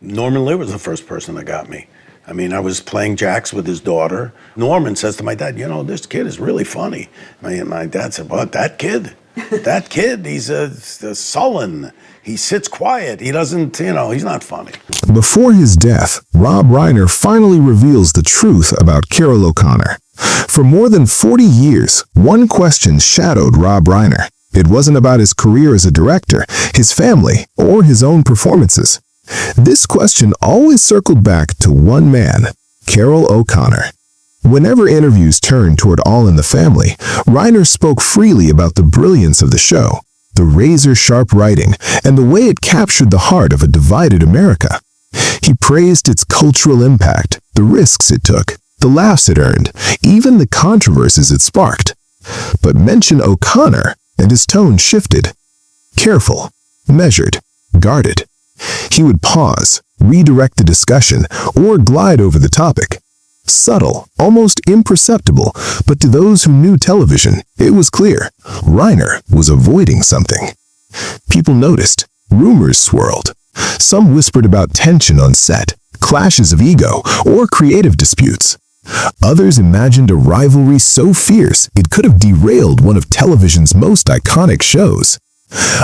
Norman Lear was the first person that got me. I mean, I was playing jacks with his daughter. Norman says to my dad, you know, this kid is really funny. My dad said, what, that kid? That kid, he's a sullen. He sits quiet. He doesn't, you know, he's not funny. Before his death, Rob Reiner finally reveals the truth about Carroll O'Connor. For more than 40 years, one question shadowed Rob Reiner. It wasn't about his career as a director, his family, or his own performances. This question always circled back to one man, Carroll O'Connor. Whenever interviews turned toward All in the Family, Reiner spoke freely about the brilliance of the show, the razor-sharp writing, and the way it captured the heart of a divided America. He praised its cultural impact, the risks it took, the laughs it earned, even the controversies it sparked. But mention O'Connor, and his tone shifted. Careful, measured, guarded. He would pause, redirect the discussion, or glide over the topic. Subtle, almost imperceptible, but to those who knew television, it was clear. Reiner was avoiding something. People noticed. Rumors swirled. Some whispered about tension on set, clashes of ego, or creative disputes. Others imagined a rivalry so fierce it could have derailed one of television's most iconic shows.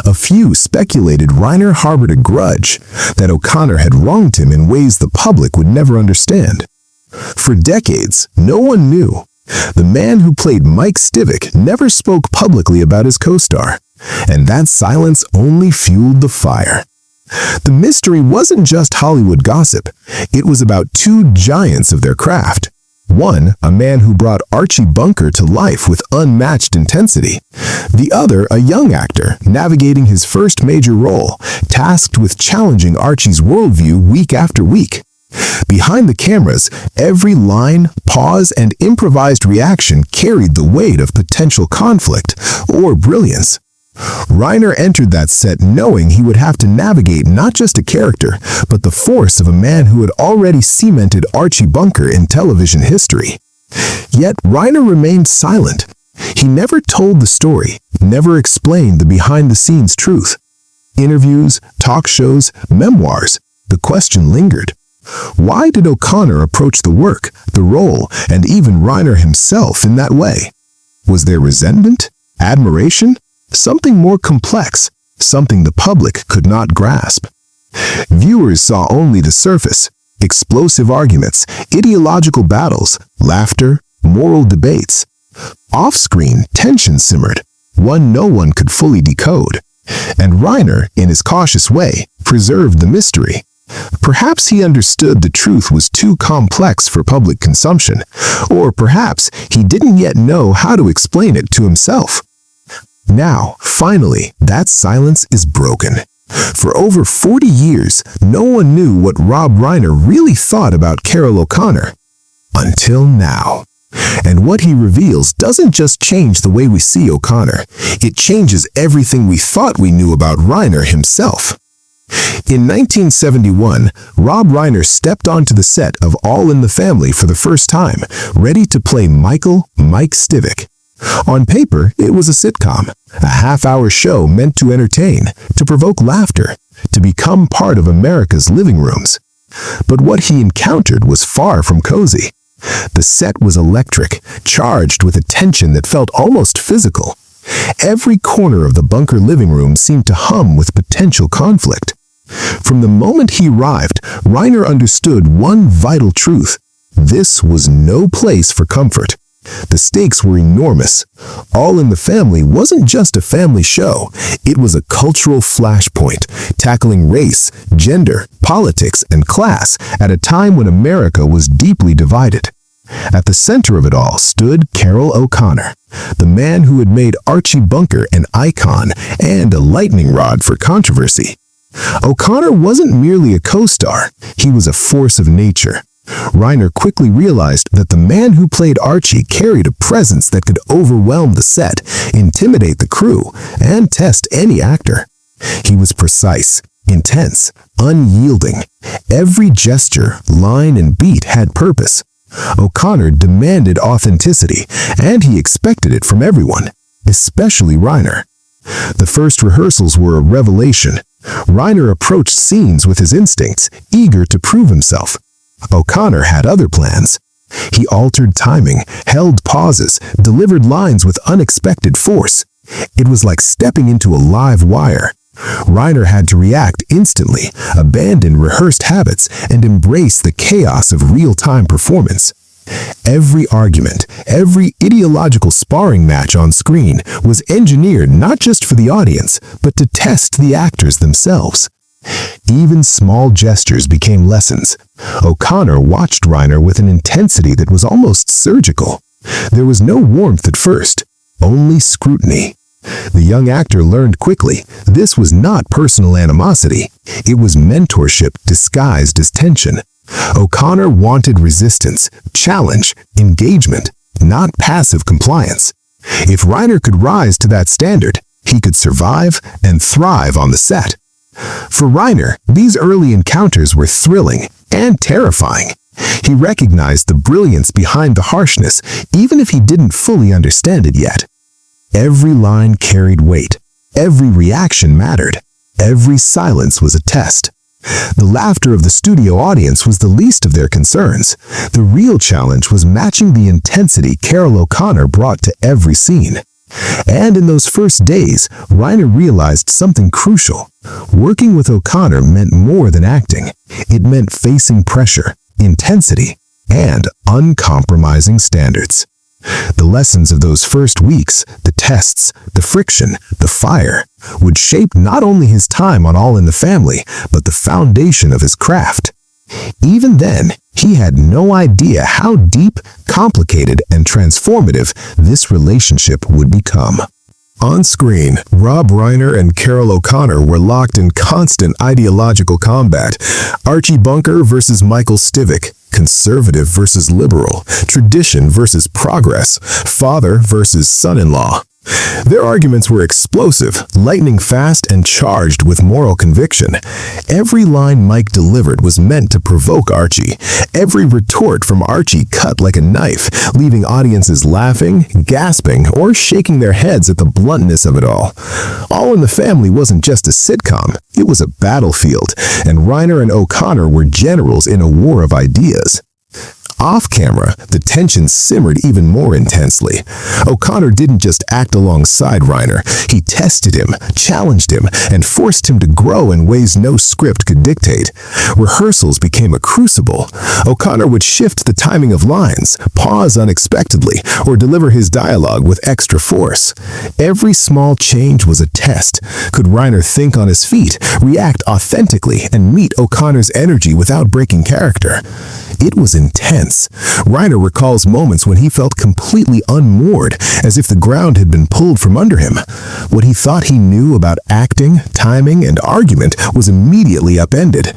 A few speculated Reiner harbored a grudge, that O'Connor had wronged him in ways the public would never understand. For decades, no one knew. The man who played Mike Stivic never spoke publicly about his co-star, and that silence only fueled the fire. The mystery wasn't just Hollywood gossip. It was about two giants of their craft. One, a man who brought Archie Bunker to life with unmatched intensity. The other, a young actor, navigating his first major role, tasked with challenging Archie's worldview week after week. Behind the cameras, every line, pause, and improvised reaction carried the weight of potential conflict or brilliance. Reiner entered that set knowing he would have to navigate not just a character, but the force of a man who had already cemented Archie Bunker in television history. Yet Reiner remained silent. He never told the story, never explained the behind-the-scenes truth. Interviews, talk shows, memoirs, the question lingered. Why did O'Connor approach the work, the role, and even Reiner himself in that way? Was there resentment? Admiration? Something more complex, something the public could not grasp. Viewers saw only the surface: explosive arguments, ideological battles, laughter, moral debates. Off-screen, tension simmered, one no one could fully decode. And Reiner, in his cautious way, preserved the mystery. Perhaps he understood the truth was too complex for public consumption, or perhaps he didn't yet know how to explain it to himself. Now, finally, that silence is broken. For over 40 years, no one knew what Rob Reiner really thought about Carroll O'Connor. Until now. And what he reveals doesn't just change the way we see O'Connor. It changes everything we thought we knew about Reiner himself. In 1971, Rob Reiner stepped onto the set of All in the Family for the first time, ready to play Mike Stivic. On paper, it was a sitcom, a half-hour show meant to entertain, to provoke laughter, to become part of America's living rooms. But what he encountered was far from cozy. The set was electric, charged with a tension that felt almost physical. Every corner of the bunker living room seemed to hum with potential conflict. From the moment he arrived, Reiner understood one vital truth. This was no place for comfort. The stakes were enormous. All in the Family wasn't just a family show. It was a cultural flashpoint, tackling race, gender, politics, and class at a time when America was deeply divided. At the center of it all stood Carroll O'Connor, the man who had made Archie Bunker an icon and a lightning rod for controversy. O'Connor wasn't merely a co-star, he was a force of nature. Reiner quickly realized that the man who played Archie carried a presence that could overwhelm the set, intimidate the crew, and test any actor. He was precise, intense, unyielding. Every gesture, line, and beat had purpose. O'Connor demanded authenticity, and he expected it from everyone, especially Reiner. The first rehearsals were a revelation. Reiner approached scenes with his instincts, eager to prove himself. O'Connor had other plans. He altered timing, held pauses, delivered lines with unexpected force. It was like stepping into a live wire. Reiner had to react instantly, abandon rehearsed habits, and embrace the chaos of real-time performance. Every argument, every ideological sparring match on screen was engineered not just for the audience, but to test the actors themselves. Even small gestures became lessons. O'Connor watched Reiner with an intensity that was almost surgical. There was no warmth at first, only scrutiny. The young actor learned quickly this was not personal animosity. It was mentorship disguised as tension. O'Connor wanted resistance, challenge, engagement, not passive compliance. If Reiner could rise to that standard, he could survive and thrive on the set. For Reiner, these early encounters were thrilling and terrifying. He recognized the brilliance behind the harshness, even if he didn't fully understand it yet. Every line carried weight. Every reaction mattered. Every silence was a test. The laughter of the studio audience was the least of their concerns. The real challenge was matching the intensity Carroll O'Connor brought to every scene. And in those first days, Reiner realized something crucial. Working with O'Connor meant more than acting. It meant facing pressure, intensity, and uncompromising standards. The lessons of those first weeks, the tests, the friction, the fire, would shape not only his time on All in the Family, but the foundation of his craft. Even then, he had no idea how deep, complicated, and transformative this relationship would become. On screen, Rob Reiner and Carroll O'Connor were locked in constant ideological combat. Archie Bunker versus Michael Stivic, conservative versus liberal, tradition versus progress, father versus son-in-law. Their arguments were explosive, lightning fast, and charged with moral conviction. Every line Mike delivered was meant to provoke Archie. Every retort from Archie cut like a knife, leaving audiences laughing, gasping, or shaking their heads at the bluntness of it all. All in the Family wasn't just a sitcom, it was a battlefield, and Reiner and O'Connor were generals in a war of ideas. Off-camera, the tension simmered even more intensely. O'Connor didn't just act alongside Reiner. He tested him, challenged him, and forced him to grow in ways no script could dictate. Rehearsals became a crucible. O'Connor would shift the timing of lines, pause unexpectedly, or deliver his dialogue with extra force. Every small change was a test. Could Reiner think on his feet, react authentically, and meet O'Connor's energy without breaking character? It was intense. Reiner recalls moments when he felt completely unmoored, as if the ground had been pulled from under him. What he thought he knew about acting, timing, and argument was immediately upended.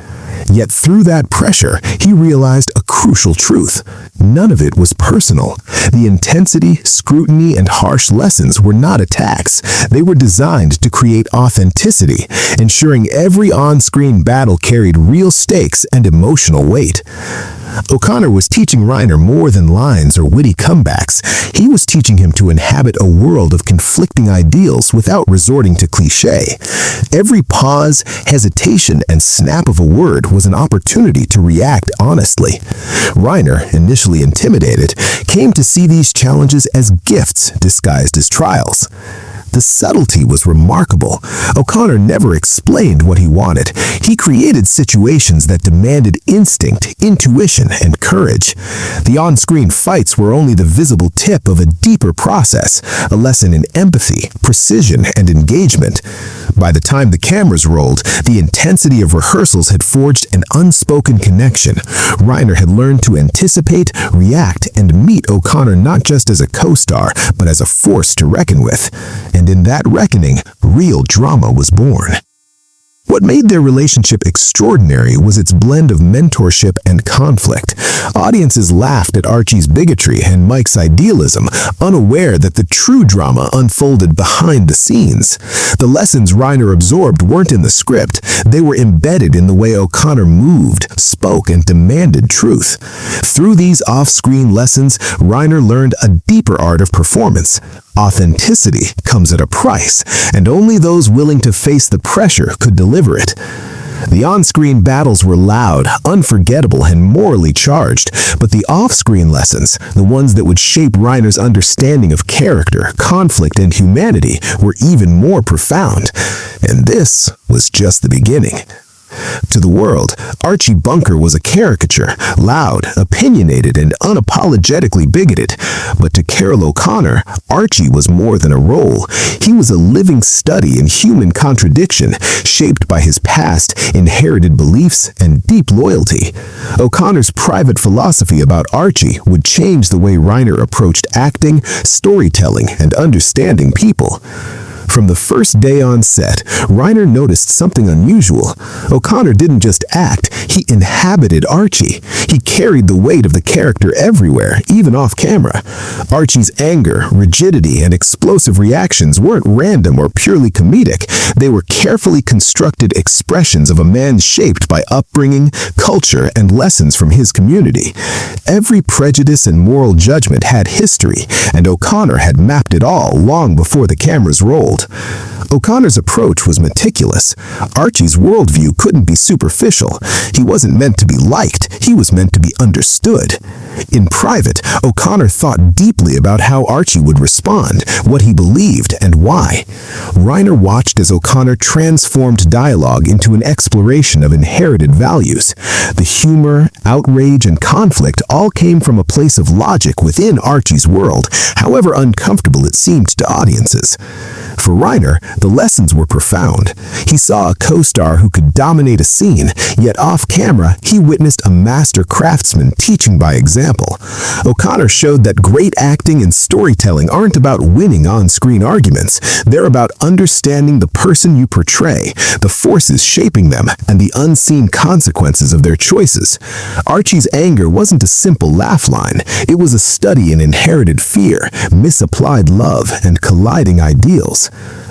Yet through that pressure, he realized a crucial truth. None of it was personal. The intensity, scrutiny, and harsh lessons were not attacks. They were designed to create authenticity, ensuring every on-screen battle carried real stakes and emotional weight. O'Connor was teaching Reiner more than lines or witty comebacks. He was teaching him to inhabit a world of conflicting ideals without resorting to cliché. Every pause, hesitation, and snap of a word was an opportunity to react honestly. Reiner, initially intimidated, came to see these challenges as gifts disguised as trials. The subtlety was remarkable. O'Connor never explained what he wanted. He created situations that demanded instinct, intuition, and courage. The on-screen fights were only the visible tip of a deeper process, a lesson in empathy, precision, and engagement. By the time the cameras rolled, the intensity of rehearsals had forged an unspoken connection. Reiner had learned to anticipate, react, and meet O'Connor not just as a co-star, but as a force to reckon with. And in that reckoning, real drama was born. What made their relationship extraordinary was its blend of mentorship and conflict. Audiences laughed at Archie's bigotry and Mike's idealism, unaware that the true drama unfolded behind the scenes. The lessons Reiner absorbed weren't in the script. They were embedded in the way O'Connor moved, spoke, and demanded truth. Through these off-screen lessons, Reiner learned a deeper art of performance. Authenticity comes at a price, and only those willing to face the pressure could deliver deliver it. The on-screen battles were loud, unforgettable, and morally charged, but the off-screen lessons, the ones that would shape Reiner's understanding of character, conflict, and humanity, were even more profound. And this was just the beginning. To the world, Archie Bunker was a caricature, loud, opinionated, and unapologetically bigoted. But to Carroll O'Connor, Archie was more than a role. He was a living study in human contradiction, shaped by his past, inherited beliefs, and deep loyalty. O'Connor's private philosophy about Archie would change the way Reiner approached acting, storytelling, and understanding people. From the first day on set, Reiner noticed something unusual. O'Connor didn't just act, he inhabited Archie. He carried the weight of the character everywhere, even off camera. Archie's anger, rigidity, and explosive reactions weren't random or purely comedic. They were carefully constructed expressions of a man shaped by upbringing, culture, and lessons from his community. Every prejudice and moral judgment had history, and O'Connor had mapped it all long before the cameras rolled. O'Connor's approach was meticulous. Archie's worldview couldn't be superficial. He wasn't meant to be liked, he was meant to be understood. In private, O'Connor thought deeply about how Archie would respond, what he believed, and why. Reiner watched as O'Connor transformed dialogue into an exploration of inherited values. The humor, outrage, and conflict all came from a place of logic within Archie's world, however uncomfortable it seemed to audiences. For Reiner, the lessons were profound. He saw a co-star who could dominate a scene, yet off-camera, he witnessed a master craftsman teaching by example. O'Connor showed that great acting and storytelling aren't about winning on-screen arguments. They're about understanding the person you portray, the forces shaping them, and the unseen consequences of their choices. Archie's anger wasn't a simple laugh line. It was a study in inherited fear, misapplied love, and colliding ideals.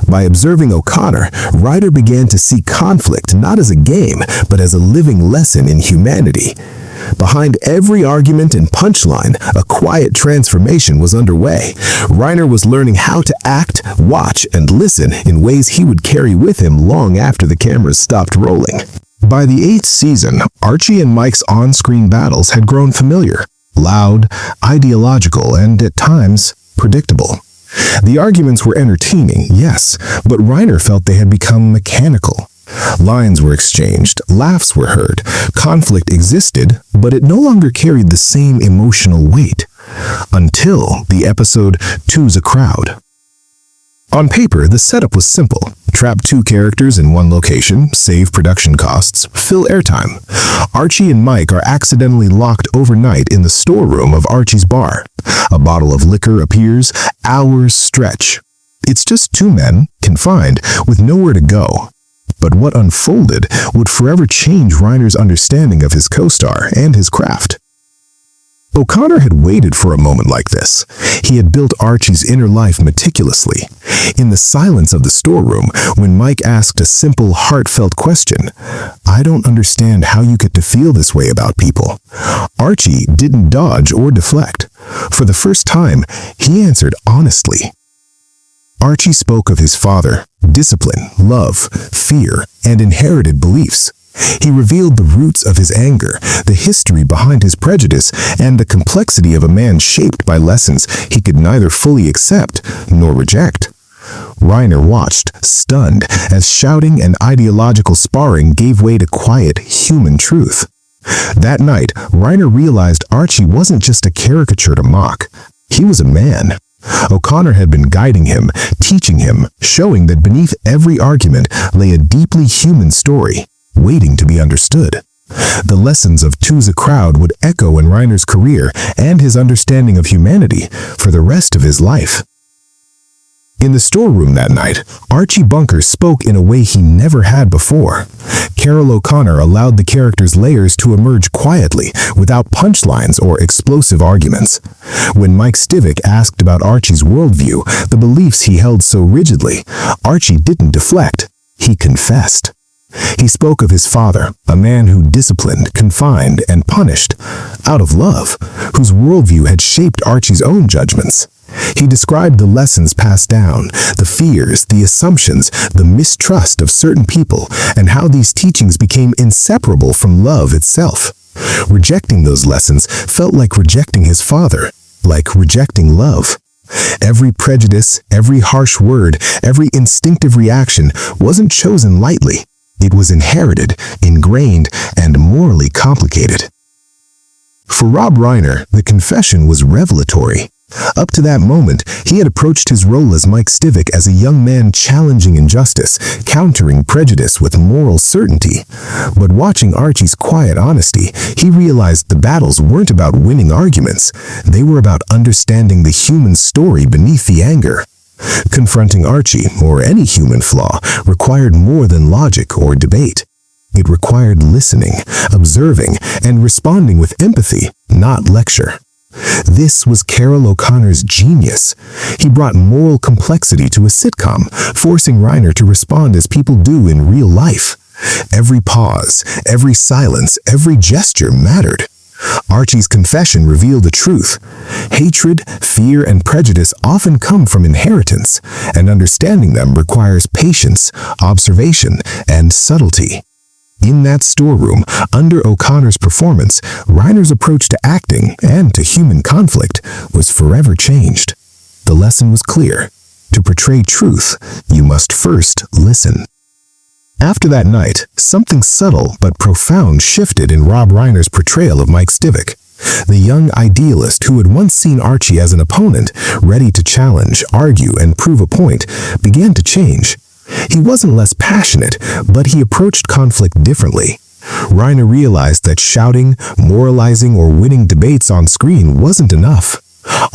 By observing O'Connor, Reiner began to see conflict not as a game, but as a living lesson in humanity. Behind every argument and punchline, a quiet transformation was underway. Reiner was learning how to act, watch, and listen in ways he would carry with him long after the cameras stopped rolling. By the 8th season, Archie and Mike's on-screen battles had grown familiar, loud, ideological, and at times, predictable. The arguments were entertaining, yes, but Reiner felt they had become mechanical. Lines were exchanged, laughs were heard, conflict existed, but it no longer carried the same emotional weight. Until the episode "Two's a Crowd." On paper, the setup was simple. Trap 2 characters in one location, save production costs, fill airtime. Archie and Mike are accidentally locked overnight in the storeroom of Archie's bar. A bottle of liquor appears, hours stretch. It's just 2 men, confined, with nowhere to go. But what unfolded would forever change Reiner's understanding of his co-star and his craft. O'Connor had waited for a moment like this. He had built Archie's inner life meticulously. In the silence of the storeroom, when Mike asked a simple, heartfelt question, "I don't understand how you get to feel this way about people," Archie didn't dodge or deflect. For the first time, he answered honestly. Archie spoke of his father, discipline, love, fear, and inherited beliefs. He revealed the roots of his anger, the history behind his prejudice, and the complexity of a man shaped by lessons he could neither fully accept nor reject. Reiner watched, stunned, as shouting and ideological sparring gave way to quiet, human truth. That night, Reiner realized Archie wasn't just a caricature to mock. He was a man. O'Connor had been guiding him, teaching him, showing that beneath every argument lay a deeply human story, waiting to be understood. The lessons of "Two's a Crowd" would echo in Reiner's career and his understanding of humanity for the rest of his life. In the storeroom that night, Archie Bunker spoke in a way he never had before. Carroll O'Connor allowed the character's layers to emerge quietly, without punchlines or explosive arguments. When Mike Stivic asked about Archie's worldview, the beliefs he held so rigidly, Archie didn't deflect. He confessed. He spoke of his father, a man who disciplined, confined, and punished, out of love, whose worldview had shaped Archie's own judgments. He described the lessons passed down, the fears, the assumptions, the mistrust of certain people, and how these teachings became inseparable from love itself. Rejecting those lessons felt like rejecting his father, like rejecting love. Every prejudice, every harsh word, every instinctive reaction wasn't chosen lightly. It was inherited, ingrained, and morally complicated. For Rob Reiner, the confession was revelatory. Up to that moment, he had approached his role as Mike Stivic as a young man challenging injustice, countering prejudice with moral certainty. But watching Archie's quiet honesty, he realized the battles weren't about winning arguments. They were about understanding the human story beneath the anger. Confronting Archie, or any human flaw, required more than logic or debate. It required listening, observing, and responding with empathy, not lecture. This was Carroll O'Connor's genius. He brought moral complexity to a sitcom, forcing Reiner to respond as people do in real life. Every pause, every silence, every gesture mattered. Archie's confession revealed the truth. Hatred, fear, and prejudice often come from inheritance, and understanding them requires patience, observation, and subtlety. In that storeroom, under O'Connor's performance, Reiner's approach to acting and to human conflict was forever changed. The lesson was clear. To portray truth, you must first listen. After that night, something subtle but profound shifted in Rob Reiner's portrayal of Mike Stivic. The young idealist who had once seen Archie as an opponent, ready to challenge, argue, and prove a point, began to change. He wasn't less passionate, but he approached conflict differently. Reiner realized that shouting, moralizing, or winning debates on screen wasn't enough.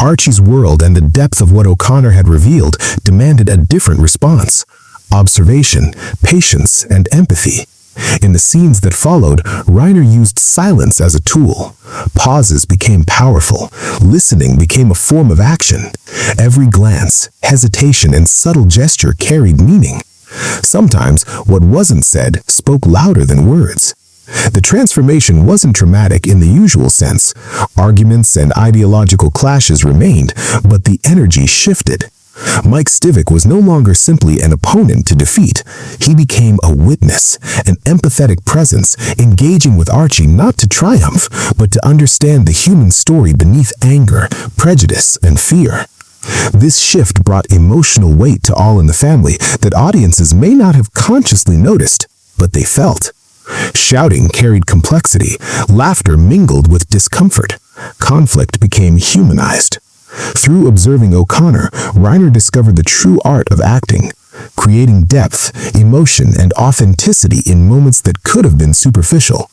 Archie's world and the depth of what O'Connor had revealed demanded a different response: observation, patience, and empathy. In the scenes that followed, Reiner used silence as a tool. Pauses became powerful. Listening became a form of action. Every glance, hesitation, and subtle gesture carried meaning. Sometimes what wasn't said spoke louder than words. The transformation wasn't dramatic in the usual sense. Arguments and ideological clashes remained, but the energy shifted. Mike Stivic was no longer simply an opponent to defeat. He became a witness, an empathetic presence, engaging with Archie not to triumph, but to understand the human story beneath anger, prejudice, and fear. This shift brought emotional weight to all in the family that audiences may not have consciously noticed, but they felt. Shouting carried complexity, laughter mingled with discomfort. Conflict became humanized. Through observing O'Connor, Reiner discovered the true art of acting, creating depth, emotion, and authenticity in moments that could have been superficial.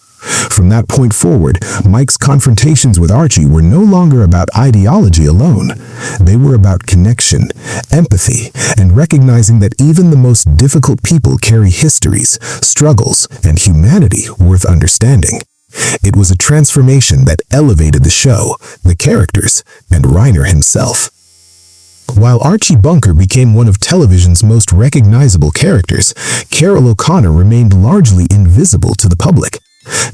From that point forward, Mike's confrontations with Archie were no longer about ideology alone. They were about connection, empathy, and recognizing that even the most difficult people carry histories, struggles, and humanity worth understanding. It was a transformation that elevated the show, the characters, and Reiner himself. While Archie Bunker became one of television's most recognizable characters, Carroll O'Connor remained largely invisible to the public.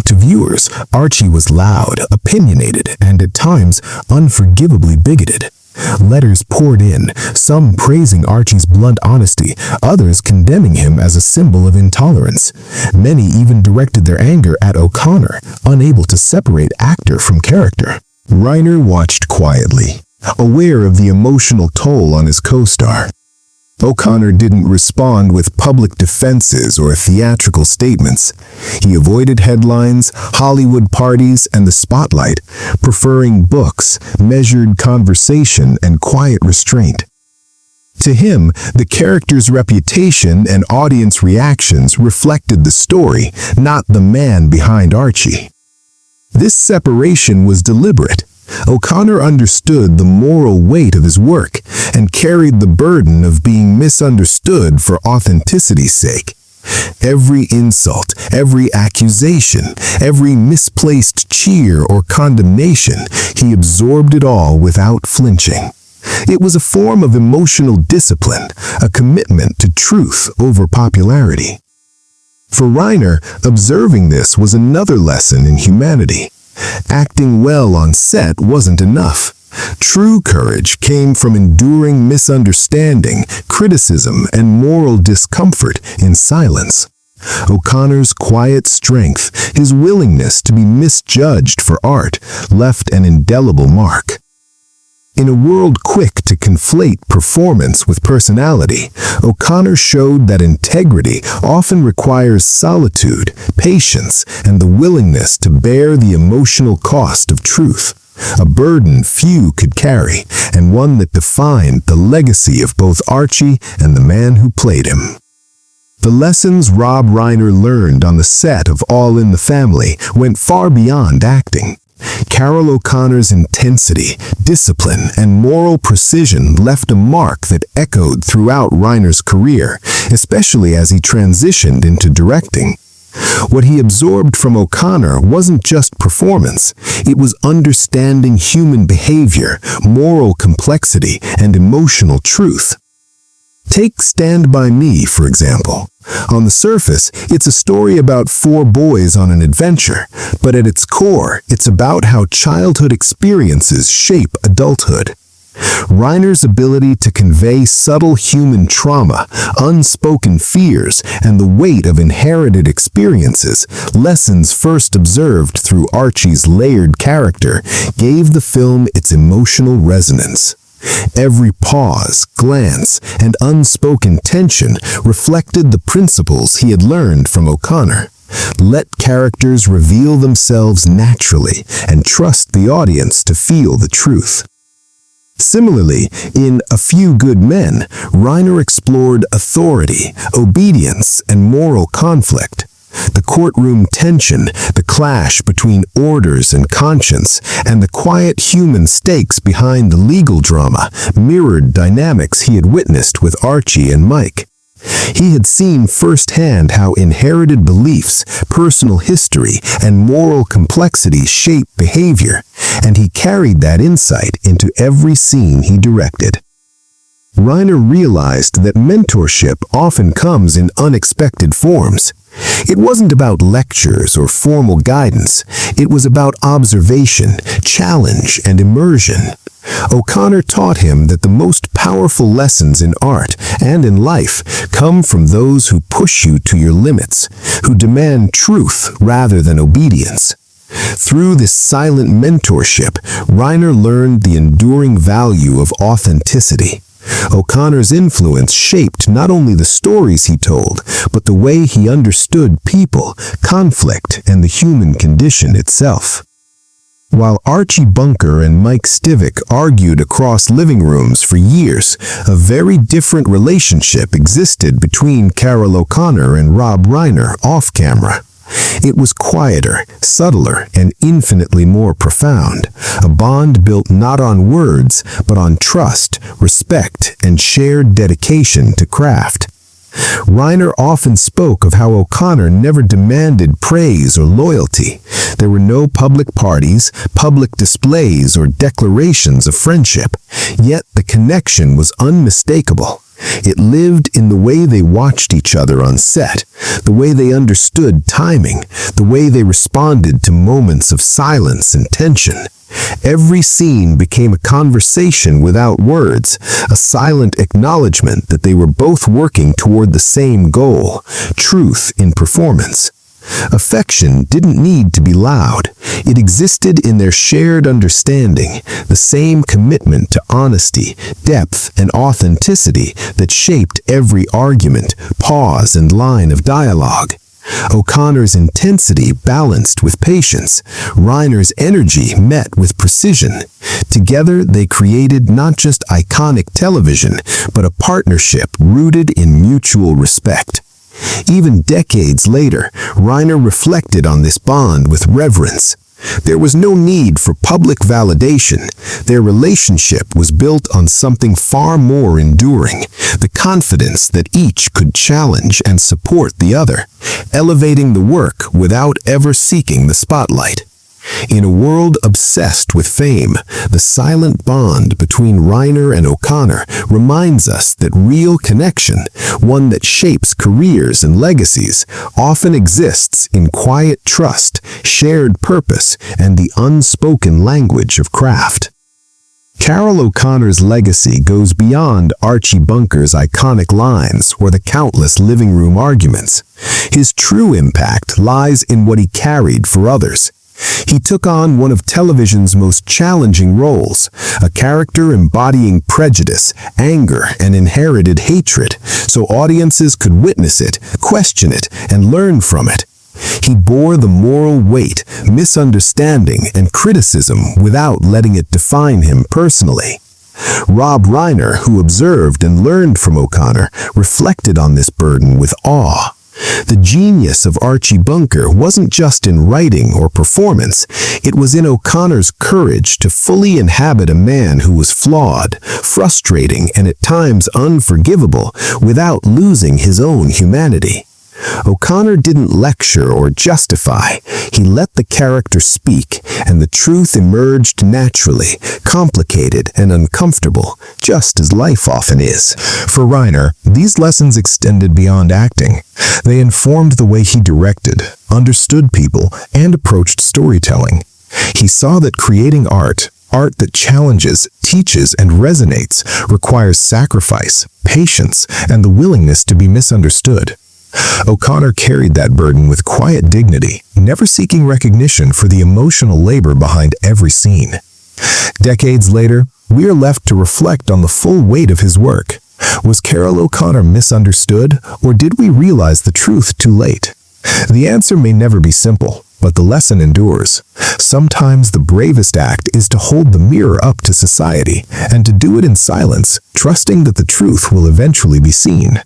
To viewers, Archie was loud, opinionated, and at times unforgivably bigoted. Letters poured in, some praising Archie's blunt honesty, others condemning him as a symbol of intolerance. Many even directed their anger at O'Connor, unable to separate actor from character. Reiner watched quietly, aware of the emotional toll on his co-star. O'Connor didn't respond with public defenses or theatrical statements. He avoided headlines, Hollywood parties, and the spotlight, preferring books, measured conversation, and quiet restraint. To him, the character's reputation and audience reactions reflected the story, not the man behind Archie. This separation was deliberate. O'Connor understood the moral weight of his work and carried the burden of being misunderstood for authenticity's sake. Every insult, every accusation, every misplaced cheer or condemnation, he absorbed it all without flinching. It was a form of emotional discipline, a commitment to truth over popularity. For Reiner, observing this was another lesson in humanity. Acting well on set wasn't enough. True courage came from enduring misunderstanding, criticism, and moral discomfort in silence. O'Connor's quiet strength, his willingness to be misjudged for art, left an indelible mark. In a world quick to conflate performance with personality, O'Connor showed that integrity often requires solitude, patience, and the willingness to bear the emotional cost of truth, a burden few could carry, and one that defined the legacy of both Archie and the man who played him. The lessons Rob Reiner learned on the set of All in the Family went far beyond acting. Carroll O'Connor's intensity, discipline, and moral precision left a mark that echoed throughout Reiner's career, especially as he transitioned into directing. What he absorbed from O'Connor wasn't just performance, it was understanding human behavior, moral complexity, and emotional truth. Take Stand By Me, for example. On the surface, it's a story about four boys on an adventure, but at its core, it's about how childhood experiences shape adulthood. Reiner's ability to convey subtle human trauma, unspoken fears, and the weight of inherited experiences, lessons first observed through Archie's layered character, gave the film its emotional resonance. Every pause, glance, and unspoken tension reflected the principles he had learned from O'Connor. Let characters reveal themselves naturally and trust the audience to feel the truth. Similarly, in A Few Good Men, Reiner explored authority, obedience, and moral conflict. The courtroom tension, the clash between orders and conscience, and the quiet human stakes behind the legal drama mirrored dynamics he had witnessed with Archie and Mike. He had seen firsthand how inherited beliefs, personal history, and moral complexity shape behavior, and he carried that insight into every scene he directed. Reiner realized that mentorship often comes in unexpected forms. It wasn't about lectures or formal guidance. It was about observation, challenge, and immersion. O'Connor taught him that the most powerful lessons in art and in life come from those who push you to your limits, who demand truth rather than obedience. Through this silent mentorship, Reiner learned the enduring value of authenticity. O'Connor's influence shaped not only the stories he told, but the way he understood people, conflict, and the human condition itself. While Archie Bunker and Mike Stivic argued across living rooms for years, a very different relationship existed between Carroll O'Connor and Rob Reiner off-camera. It was quieter, subtler, and infinitely more profound, a bond built not on words, but on trust, respect, and shared dedication to craft. Reiner often spoke of how O'Connor never demanded praise or loyalty. There were no public parties, public displays, or declarations of friendship, yet the connection was unmistakable. It lived in the way they watched each other on set, the way they understood timing, the way they responded to moments of silence and tension. Every scene became a conversation without words, a silent acknowledgement that they were both working toward the same goal, truth in performance. Affection didn't need to be loud. It existed in their shared understanding, the same commitment to honesty, depth, and authenticity that shaped every argument, pause, and line of dialogue. O'Connor's intensity balanced with patience. Reiner's energy met with precision. Together, they created not just iconic television, but a partnership rooted in mutual respect. Even decades later, Reiner reflected on this bond with reverence. There was no need for public validation. Their relationship was built on something far more enduring, the confidence that each could challenge and support the other, elevating the work without ever seeking the spotlight. In a world obsessed with fame, the silent bond between Reiner and O'Connor reminds us that real connection, one that shapes careers and legacies, often exists in quiet trust, shared purpose, and the unspoken language of craft. Carroll O'Connor's legacy goes beyond Archie Bunker's iconic lines or the countless living room arguments. His true impact lies in what he carried for others. He took on one of television's most challenging roles, a character embodying prejudice, anger, and inherited hatred, so audiences could witness it, question it, and learn from it. He bore the moral weight, misunderstanding, and criticism without letting it define him personally. Rob Reiner, who observed and learned from O'Connor, reflected on this burden with awe. The genius of Archie Bunker wasn't just in writing or performance, it was in O'Connor's courage to fully inhabit a man who was flawed, frustrating, and at times unforgivable without losing his own humanity. O'Connor didn't lecture or justify. He let the character speak, and the truth emerged naturally, complicated and uncomfortable, just as life often is. For Reiner, these lessons extended beyond acting. They informed the way he directed, understood people, and approached storytelling. He saw that creating art that challenges, teaches, and resonates, requires sacrifice, patience, and the willingness to be misunderstood. O'Connor carried that burden with quiet dignity, never seeking recognition for the emotional labor behind every scene. Decades later, we are left to reflect on the full weight of his work. Was Carroll O'Connor misunderstood, or did we realize the truth too late? The answer may never be simple, but the lesson endures. Sometimes the bravest act is to hold the mirror up to society, and to do it in silence, trusting that the truth will eventually be seen.